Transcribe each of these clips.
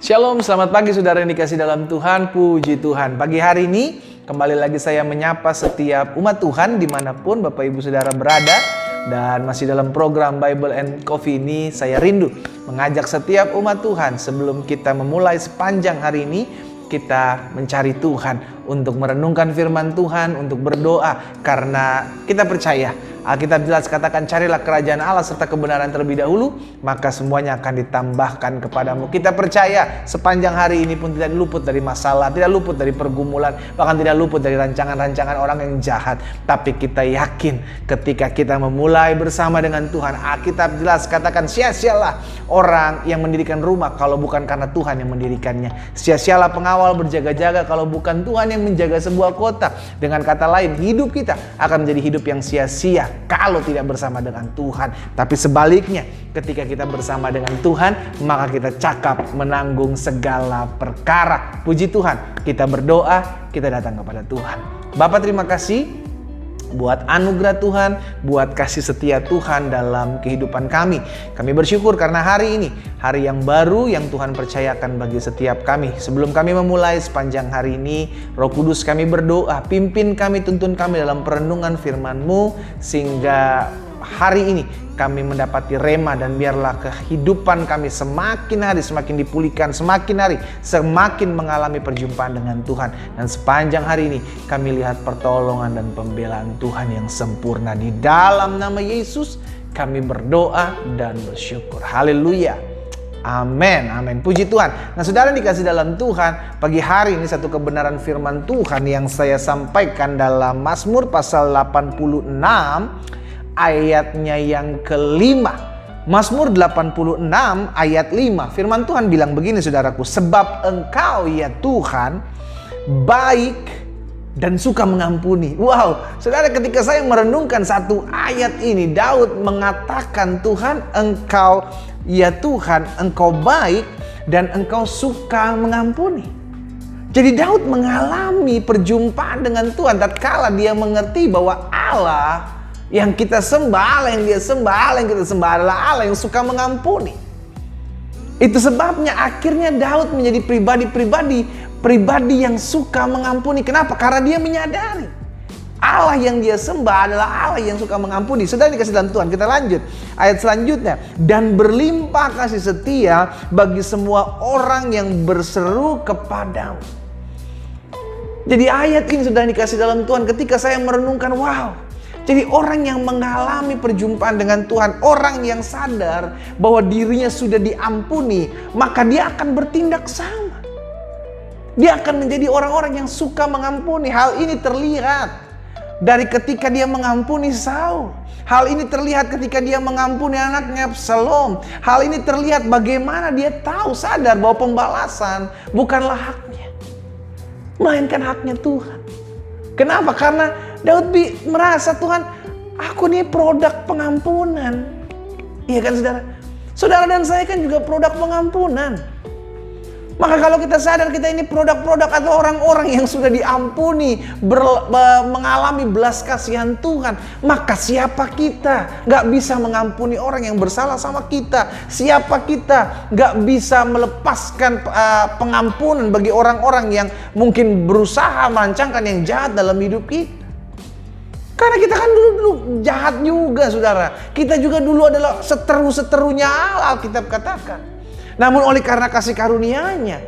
Shalom, selamat pagi saudara yang dikasih dalam Tuhan, puji Tuhan. Pagi hari ini, kembali lagi saya menyapa setiap umat Tuhan dimanapun Bapak Ibu Saudara berada. Dan masih dalam program Bible and Coffee ini, saya rindu mengajak setiap umat Tuhan sebelum kita memulai sepanjang hari ini, kita mencari Tuhan untuk merenungkan firman Tuhan, untuk berdoa. Karena kita percaya, Alkitab jelas katakan, carilah kerajaan Allah serta kebenaran terlebih dahulu, maka semuanya akan ditambahkan kepadamu. Kita percaya sepanjang hari ini pun tidak luput dari masalah, tidak luput dari pergumulan, bahkan tidak luput dari rancangan-rancangan orang yang jahat. Tapi kita yakin ketika kita memulai bersama dengan Tuhan, Alkitab jelas katakan, sia-sialah orang yang mendirikan rumah kalau bukan karena Tuhan yang mendirikannya. Sia-sialah pengawal berjaga-jaga kalau bukan Tuhan yang menjaga sebuah kota. Dengan kata lain, hidup kita akan menjadi hidup yang sia-sia kalau tidak bersama dengan Tuhan. Tapi sebaliknya, ketika kita bersama dengan Tuhan, maka kita cakap menanggung segala perkara. Puji Tuhan, kita berdoa, kita datang kepada Tuhan. Bapa, terima kasih buat anugerah Tuhan, buat kasih setia Tuhan dalam kehidupan kami. Kami bersyukur karena hari ini, hari yang baru yang Tuhan percayakan bagi setiap kami. Sebelum kami memulai sepanjang hari ini, Roh Kudus kami berdoa, pimpin kami, tuntun kami dalam perenungan firman-Mu, sehingga hari ini kami mendapati rema, dan biarlah kehidupan kami semakin hari semakin dipulihkan, semakin hari semakin mengalami perjumpaan dengan Tuhan. Dan sepanjang hari ini kami lihat pertolongan dan pembelaan Tuhan yang sempurna. Di dalam nama Yesus kami berdoa dan bersyukur. Haleluya. Amin, amin. Puji Tuhan. Nah, saudara dikasih dalam Tuhan, pagi hari ini satu kebenaran firman Tuhan yang saya sampaikan dalam Mazmur pasal 86 ayatnya yang kelima. Mazmur 86 ayat 5. Firman Tuhan bilang begini saudaraku, sebab Engkau ya Tuhan baik dan suka mengampuni. Wow, saudara, ketika saya merenungkan satu ayat ini, Daud mengatakan, Tuhan, Engkau ya Tuhan, Engkau baik dan Engkau suka mengampuni. Jadi Daud mengalami perjumpaan dengan Tuhan tatkala dia mengerti bahwa Allah yang kita sembah, Allah yang dia sembah, Allah yang kita sembah adalah Allah yang suka mengampuni. Itu sebabnya akhirnya Daud menjadi pribadi yang suka mengampuni. Kenapa? Karena dia menyadari Allah yang dia sembah adalah Allah yang suka mengampuni. Sudah dikasih dalam Tuhan. Kita lanjut ayat selanjutnya. Dan berlimpah kasih setia bagi semua orang yang berseru kepadamu. Jadi ayat ini sudah dikasih dalam Tuhan. Ketika saya merenungkan, wow, jadi orang yang mengalami perjumpaan dengan Tuhan, orang yang sadar bahwa dirinya sudah diampuni, maka dia akan bertindak sama. Dia akan menjadi orang-orang yang suka mengampuni. Hal ini terlihat dari ketika dia mengampuni Saul. Hal ini terlihat ketika dia mengampuni anaknya Absalom. Hal ini terlihat bagaimana dia tahu, sadar bahwa pembalasan bukanlah haknya, melainkan haknya Tuhan. Kenapa? Karena Daud merasa, Tuhan, aku nih produk pengampunan. Iya kan saudara? Saudara dan saya kan juga produk pengampunan. Maka kalau kita sadar kita ini produk-produk atau orang-orang yang sudah diampuni, mengalami belas kasihan Tuhan, maka siapa kita gak bisa mengampuni orang yang bersalah sama kita? Siapa kita gak bisa melepaskan pengampunan bagi orang-orang yang mungkin berusaha merancangkan yang jahat dalam hidup kita? Karena kita kan dulu jahat juga saudara. Kita juga dulu adalah seteru-seterunya Allah, Alkitab katakan. Namun oleh karena kasih karunia-Nya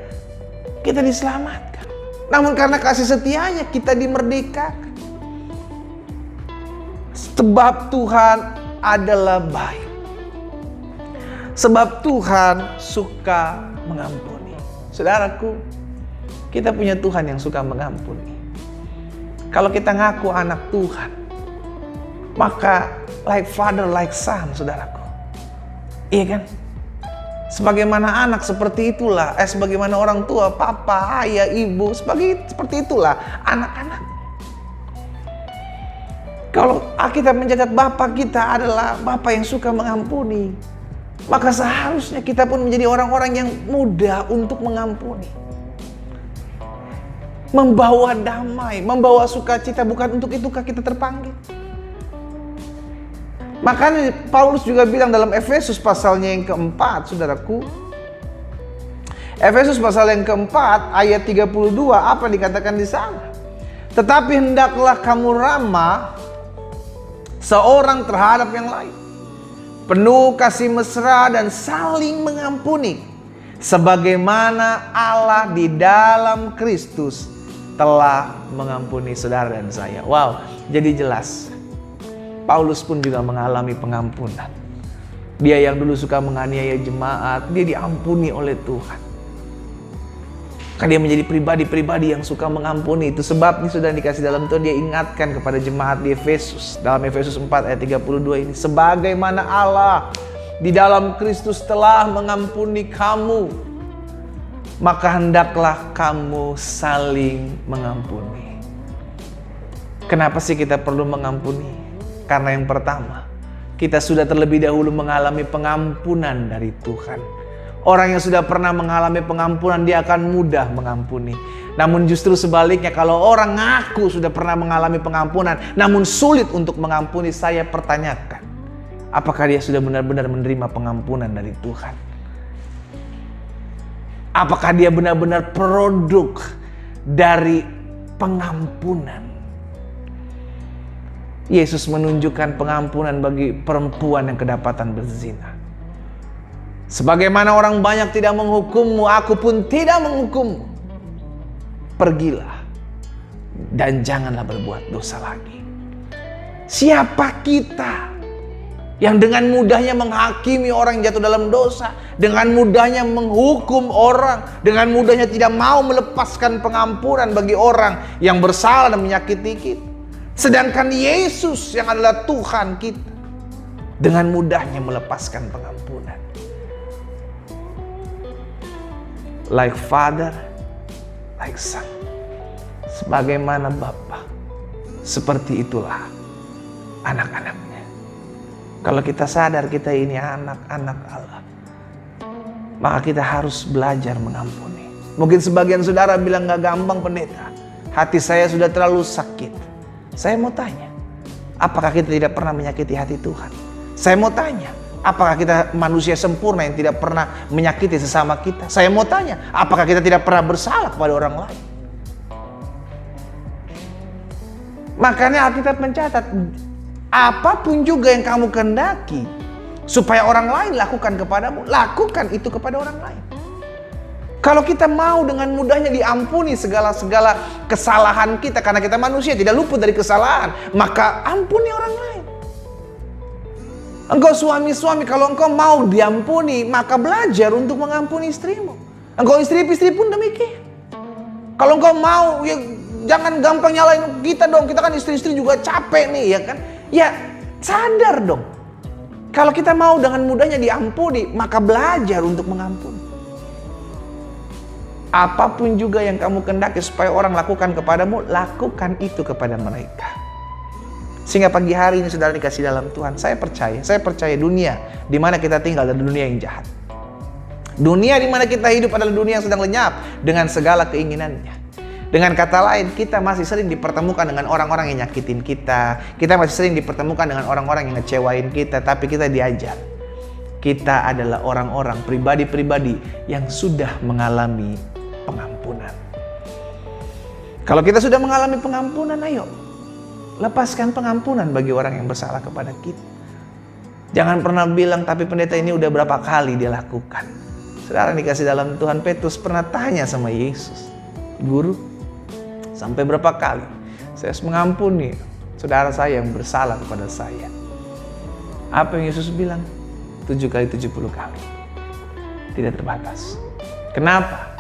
kita diselamatkan. Namun karena kasih setianya kita dimerdekakan. Sebab Tuhan adalah baik. Sebab Tuhan suka mengampuni. Saudaraku, kita punya Tuhan yang suka mengampuni. Kalau kita ngaku anak Tuhan, maka like father, like son, saudaraku. Iya kan? Sebagaimana anak seperti itulah, sebagaimana orang tua, papa, ayah, ibu, seperti itulah anak-anak. Kalau kita mencatat Bapa kita adalah Bapa yang suka mengampuni, maka seharusnya kita pun menjadi orang-orang yang mudah untuk mengampuni. Membawa damai, membawa sukacita, bukan untuk itukah kita terpanggil? Makanya Paulus juga bilang dalam Efesus pasalnya yang keempat, saudaraku. Efesus pasal yang keempat ayat 32, apa dikatakan di sana? Tetapi hendaklah kamu ramah seorang terhadap yang lain, penuh kasih mesra dan saling mengampuni, sebagaimana Allah di dalam Kristus telah mengampuni saudara dan saya. Wow, jadi jelas Paulus pun juga mengalami pengampunan. Dia yang dulu suka menganiaya jemaat, dia diampuni oleh Tuhan. Karena dia menjadi pribadi-pribadi yang suka mengampuni. Itu sebabnya sudah dikasih dalam Tuhan, dia ingatkan kepada jemaat di Efesus. Dalam Efesus 4 ayat 32 ini. Sebagaimana Allah di dalam Kristus telah mengampuni kamu, maka hendaklah kamu saling mengampuni. Kenapa sih kita perlu mengampuni? Karena yang pertama, kita sudah terlebih dahulu mengalami pengampunan dari Tuhan. Orang yang sudah pernah mengalami pengampunan, dia akan mudah mengampuni. Namun justru sebaliknya, kalau orang ngaku sudah pernah mengalami pengampunan, namun sulit untuk mengampuni, saya pertanyakan, apakah dia sudah benar-benar menerima pengampunan dari Tuhan? Apakah dia benar-benar produk dari pengampunan? Yesus menunjukkan pengampunan bagi perempuan yang kedapatan berzina. Sebagaimana orang banyak tidak menghukummu, aku pun tidak menghukummu. Pergilah dan janganlah berbuat dosa lagi. Siapa kita yang dengan mudahnya menghakimi orang yang jatuh dalam dosa, dengan mudahnya menghukum orang, dengan mudahnya tidak mau melepaskan pengampunan bagi orang yang bersalah dan menyakiti kita? Sedangkan Yesus yang adalah Tuhan kita dengan mudahnya melepaskan pengampunan. Like father, like son. Sebagaimana Bapa, seperti itulah anak-anaknya. Kalau kita sadar kita ini anak-anak Allah, maka kita harus belajar mengampuni. Mungkin sebagian saudara bilang, gak gampang pendeta, hati saya sudah terlalu sakit. Saya mau tanya, apakah kita tidak pernah menyakiti hati Tuhan? Saya mau tanya, apakah kita manusia sempurna yang tidak pernah menyakiti sesama kita? Saya mau tanya, apakah kita tidak pernah bersalah kepada orang lain? Makanya Alkitab mencatat, apapun juga yang kamu kehendaki supaya orang lain lakukan kepadamu, lakukan itu kepada orang lain. Kalau kita mau dengan mudahnya diampuni segala kesalahan kita, karena kita manusia tidak luput dari kesalahan, maka ampuni orang lain. Engkau suami-suami, kalau engkau mau diampuni, maka belajar untuk mengampuni istrimu. Engkau istri-istri pun demikian. Kalau engkau mau, ya jangan gampang nyalain kita dong. Kita kan istri-istri juga capek nih, ya kan? Ya sadar dong. Kalau kita mau dengan mudahnya diampuni, maka belajar untuk mengampuni. Apapun juga yang kamu kehendaki supaya orang lakukan kepadamu, lakukan itu kepada mereka. Sehingga pagi hari ini saudara dikasih dalam Tuhan, saya percaya dunia di mana kita tinggal adalah dunia yang jahat. Dunia di mana kita hidup adalah dunia yang sedang lenyap dengan segala keinginannya. Dengan kata lain, kita masih sering dipertemukan dengan orang-orang yang nyakitin kita. Kita masih sering dipertemukan dengan orang-orang yang ngecewain kita. Tapi kita diajar, kita adalah orang-orang, pribadi-pribadi yang sudah mengalami pengampunan. Kalau kita sudah mengalami pengampunan, ayo lepaskan pengampunan bagi orang yang bersalah kepada kita. Jangan pernah bilang, tapi pendeta ini udah berapa kali dia lakukan. Saudara dikasih dalam Tuhan, Petrus pernah tanya sama Yesus, Guru, sampai berapa kali saya harus mengampuni saudara saya yang bersalah kepada saya? Apa yang Yesus bilang? 7 kali 70 kali. Tidak terbatas. Kenapa?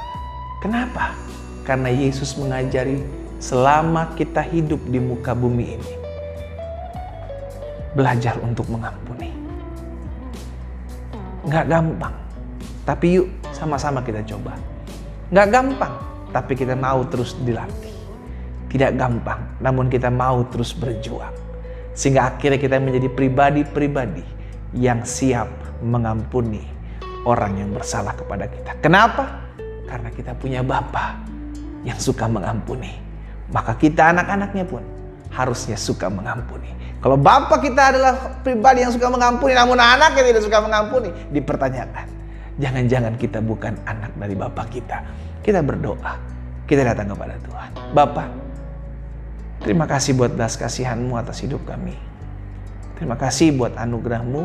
Karena Yesus mengajari selama kita hidup di muka bumi ini, belajar untuk mengampuni. Nggak gampang, tapi yuk sama-sama kita coba. Nggak gampang, tapi kita mau terus dilatih. Tidak gampang, namun kita mau terus berjuang. Sehingga akhirnya kita menjadi pribadi-pribadi yang siap mengampuni orang yang bersalah kepada kita. Kenapa? Karena kita punya Bapa yang suka mengampuni. Maka kita anak-anaknya pun harusnya suka mengampuni. Kalau Bapa kita adalah pribadi yang suka mengampuni, namun anaknya tidak suka mengampuni, dipertanyakan. Jangan-jangan kita bukan anak dari Bapa kita. Kita berdoa, kita datang kepada Tuhan. Bapa, terima kasih buat belas kasihan-Mu atas hidup kami. Terima kasih buat anugerah-Mu.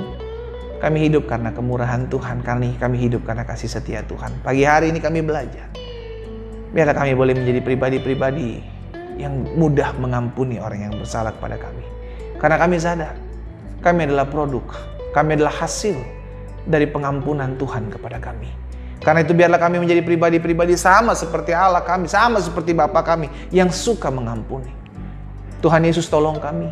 Kami hidup karena kemurahan Tuhan. Kami hidup karena kasih setia Tuhan. Pagi hari ini kami belajar. Biarlah kami boleh menjadi pribadi-pribadi yang mudah mengampuni orang yang bersalah kepada kami. Karena kami sadar, kami adalah produk, kami adalah hasil dari pengampunan Tuhan kepada kami. Karena itu biarlah kami menjadi pribadi-pribadi sama seperti Allah kami, sama seperti Bapa kami yang suka mengampuni. Tuhan Yesus tolong kami.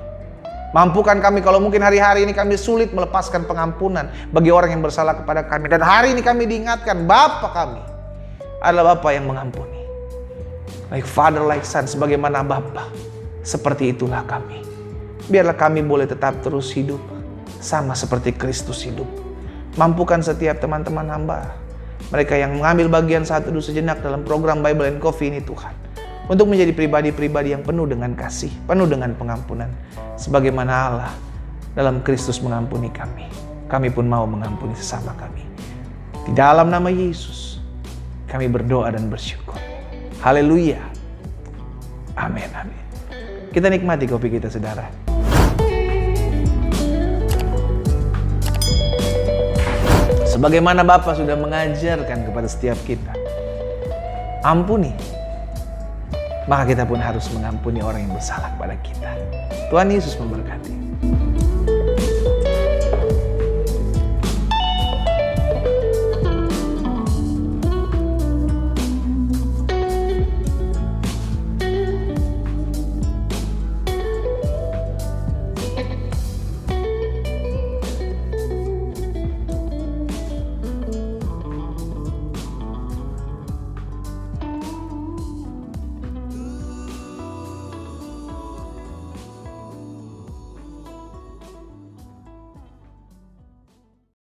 Mampukan kami kalau mungkin hari-hari ini kami sulit melepaskan pengampunan bagi orang yang bersalah kepada kami. Dan hari ini kami diingatkan Bapa kami adalah Bapa yang mengampuni. Like Father, like Son, sebagaimana Bapa, seperti itulah kami. Biarlah kami boleh tetap terus hidup sama seperti Kristus hidup. Mampukan setiap teman-teman hamba, mereka yang mengambil bagian saat teduh sejenak dalam program Bible and Coffee ini Tuhan, untuk menjadi pribadi-pribadi yang penuh dengan kasih, penuh dengan pengampunan. Sebagaimana Allah dalam Kristus mengampuni kami, kami pun mau mengampuni sesama kami. Di dalam nama Yesus, kami berdoa dan bersyukur. Haleluya. Amin, amin. Kita nikmati kopi kita, saudara. Sebagaimana Bapa sudah mengajarkan kepada setiap kita, ampuni, maka kita pun harus mengampuni orang yang bersalah kepada kita. Tuhan Yesus memberkati.